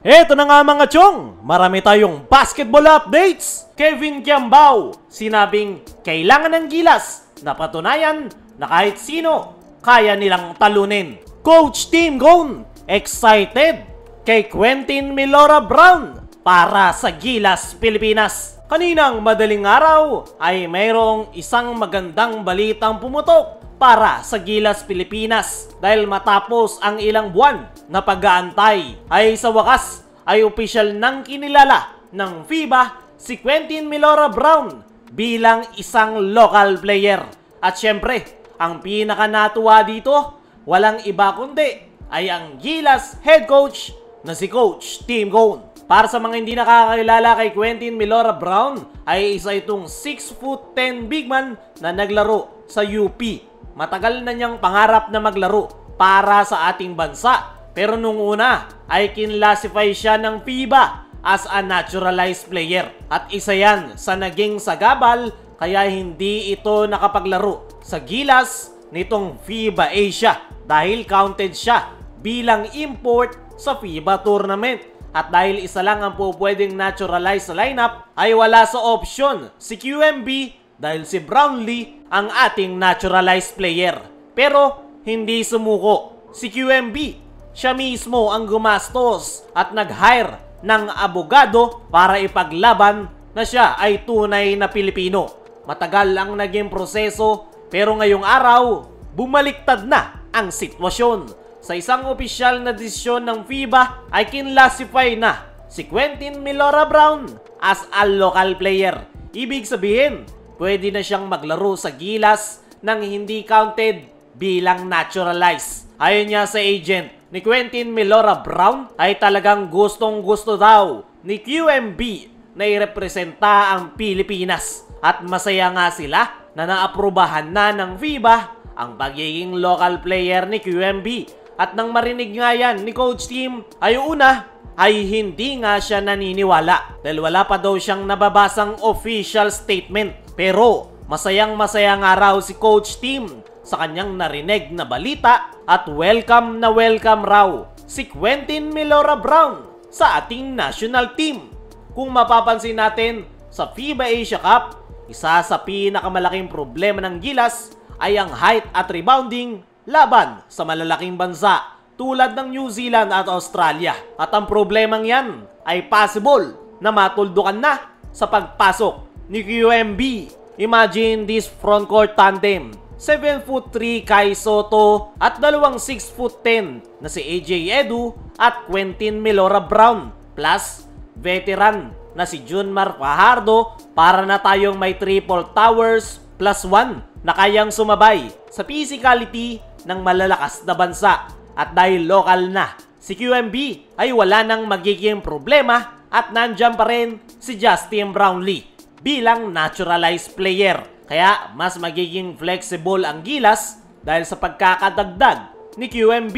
Eto na nga mga chong, marami tayong basketball updates. Kevin Kiambao, sinabing kailangan ng gilas na patunayan na kahit sino kaya nilang talunin. Coach Tim Cone, excited kay Quentin Milora Brown para sa Gilas Pilipinas. Kaninang madaling araw ay mayroong isang magandang balitang pumutok para sa Gilas Pilipinas dahil matapos ang ilang buwan na pag-aantay ay sa wakas ay opisyal nang kinilala ng FIBA si Quentin Milora Brown bilang isang local player. At syempre, ang pinakanatuwa dito, walang iba kundi ay ang Gilas head coach na si Coach Tim Cone. Para sa mga hindi nakakakilala kay Quentin Milora Brown, ay isa itong 6'10" big man na naglaro sa UP. Matagal na niyang pangarap na maglaro para sa ating bansa. Pero nung una ay kinlassify siya ng FIBA as a naturalized player. At isa yan sa naging sagabal kaya hindi ito nakapaglaro sa Gilas nitong FIBA Asia dahil counted siya bilang import sa FIBA tournament. At dahil isa lang ang pwedeng naturalized sa lineup ay wala sa option si QMB dahil si Brownlee ang ating naturalized player. Pero hindi sumuko si QMB. Siya mismo ang gumastos at nag-hire ng abogado para ipaglaban na siya ay tunay na Pilipino. Matagal ang naging proseso pero ngayong araw, bumaliktad na ang sitwasyon. Sa isang opisyal na desisyon ng FIBA ay kinlassify na si Quentin Milora Brown as a local player. Ibig sabihin, pwede na siyang maglaro sa Gilas nang hindi counted bilang naturalized. Ayon niya sa agent ni Quentin Milora Brown ay talagang gustong-gusto daw ni QMB na irepresenta ang Pilipinas. At masaya nga sila na naaprubahan na ng FIBA ang pagiging local player ni QMB. At nang marinig nga yan ni Coach Tim ay una ay hindi nga siya naniniwala dahil wala pa daw siyang nababasang official statement. Pero masayang-masaya nga raw si Coach Tim sa kanyang narinig na balita at welcome na welcome raw si Quentin Milora Brown sa ating national team. Kung mapapansin natin sa FIBA Asia Cup, isa sa pinakamalaking problema ng Gilas ay ang height at rebounding laban sa malalaking bansa tulad ng New Zealand at Australia. At ang problemang yan ay possible na matuldukan na sa pagpasok ni QMB. Imagine this frontcourt tandem. 7'3" Kai Sotto at dalawang 6'10" na si AJ Edu at Quentin Milora Brown plus veteran na si Junmar Fajardo para na tayong may triple towers plus 1 na kayang sumabay sa physicality ng malalakas na bansa. At dahil local na si QMB ay wala nang magiging problema at nandyan pa rin si Justin Brownlee bilang naturalized player. Kaya mas magiging flexible ang Gilas dahil sa pagkakadagdag ni QMB.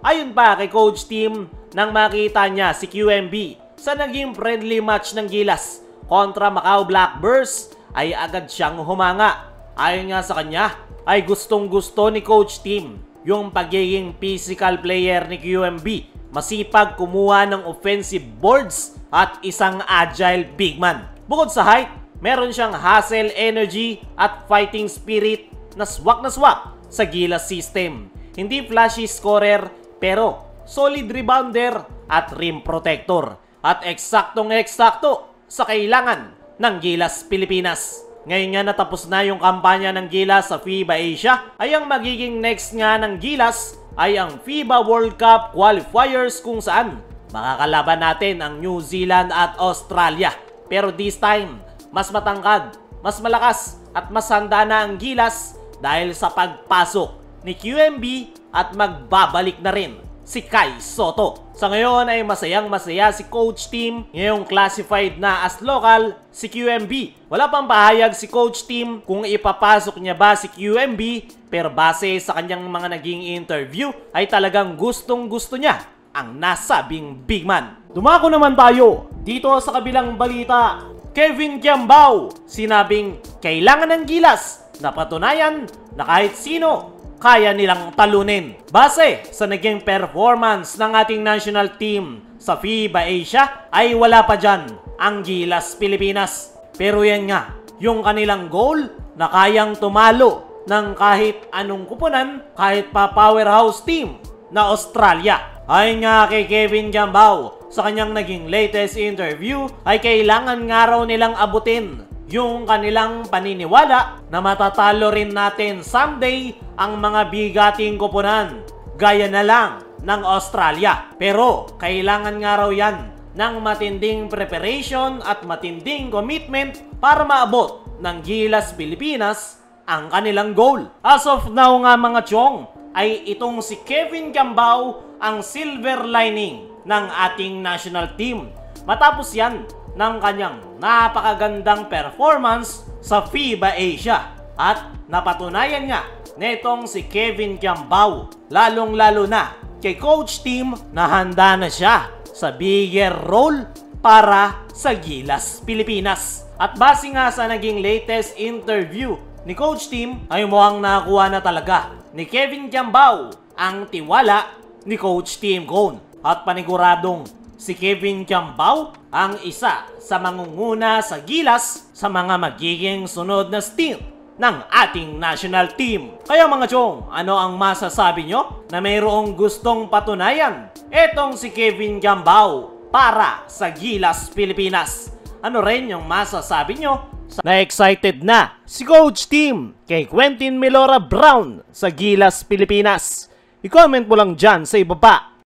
Ayon pa kay Coach Tim, nang makita niya si QMB sa naging friendly match ng Gilas kontra Macau Blackbirds ay agad siyang humanga. Ayon nga sa kanya ay gustong-gusto ni Coach Tim yung pagiging physical player ni QMB. Masipag kumuha ng offensive boards at isang agile big man. Bukod sa height, meron siyang hustle energy at fighting spirit na swak sa Gilas system. Hindi flashy scorer pero solid rebounder at rim protector. At eksaktong-eksakto sa kailangan ng Gilas Pilipinas. Ngayon nga natapos na yung kampanya ng Gilas sa FIBA Asia, ay ang magiging next nga ng Gilas ay ang FIBA World Cup qualifiers kung saan makakalaban natin ang New Zealand at Australia. Pero this time, mas matangkad, mas malakas at mas handa na ang Gilas dahil sa pagpasok ni QMB at magbabalik na rin si Kai Sotto. Sa ngayon ay masayang-masaya si Coach Tim ngayong classified na as local si QMB. Wala pang pahayag si Coach Tim kung ipapasok niya ba si QMB, pero base sa kanyang mga naging interview ay talagang gustong-gusto niya ang nasabing big man. Dumako naman tayo dito sa kabilang balita. Kevin Kiambao, sinabing kailangan ng Gilas na patunayan na kahit sino kaya nilang talunin. Base sa naging performance ng ating national team sa FIBA Asia ay wala pa dyan ang Gilas Pilipinas. Pero yan nga, yung kanilang goal na kayang tumalo ng kahit anong kupunan, kahit pa powerhouse team na Australia. Ayon nga kay Kevin Kiambao, sa kanyang naging latest interview ay kailangan nga raw nilang abutin yung kanilang paniniwala na matatalo rin natin someday ang mga bigating kupunan gaya na lang ng Australia. Pero kailangan nga raw yan ng matinding preparation at matinding commitment para maabot ng Gilas Pilipinas ang kanilang goal. As of now nga mga chong, ay itong si Kevin Kiambao ang silver lining ng ating national team. Matapos yan ng kanyang napakagandang performance sa FIBA Asia. At napatunayan nga netong si Kevin Kiambao, lalong-lalo na kay Coach Tim, na handa na siya sa bigger role para sa Gilas Pilipinas. At base nga sa naging latest interview ni Coach Tim ay mukhang nakakuha na talaga ni Kevin Kiambao ang tiwala ni Coach Tim Cone. At paniguradong si Kevin Kiambao ang isa sa mangunguna sa Gilas sa mga magiging sunod na stint ng ating national team. Kaya mga chong, ano ang masasabi nyo na mayroong gustong patunayan etong si Kevin Kiambao para sa Gilas Pilipinas? Ano rin yung masasabi nyo na excited na si Coach Tim kay Quentin Melora Brown sa Gilas Pilipinas? I-comment mo lang dyan sa ibaba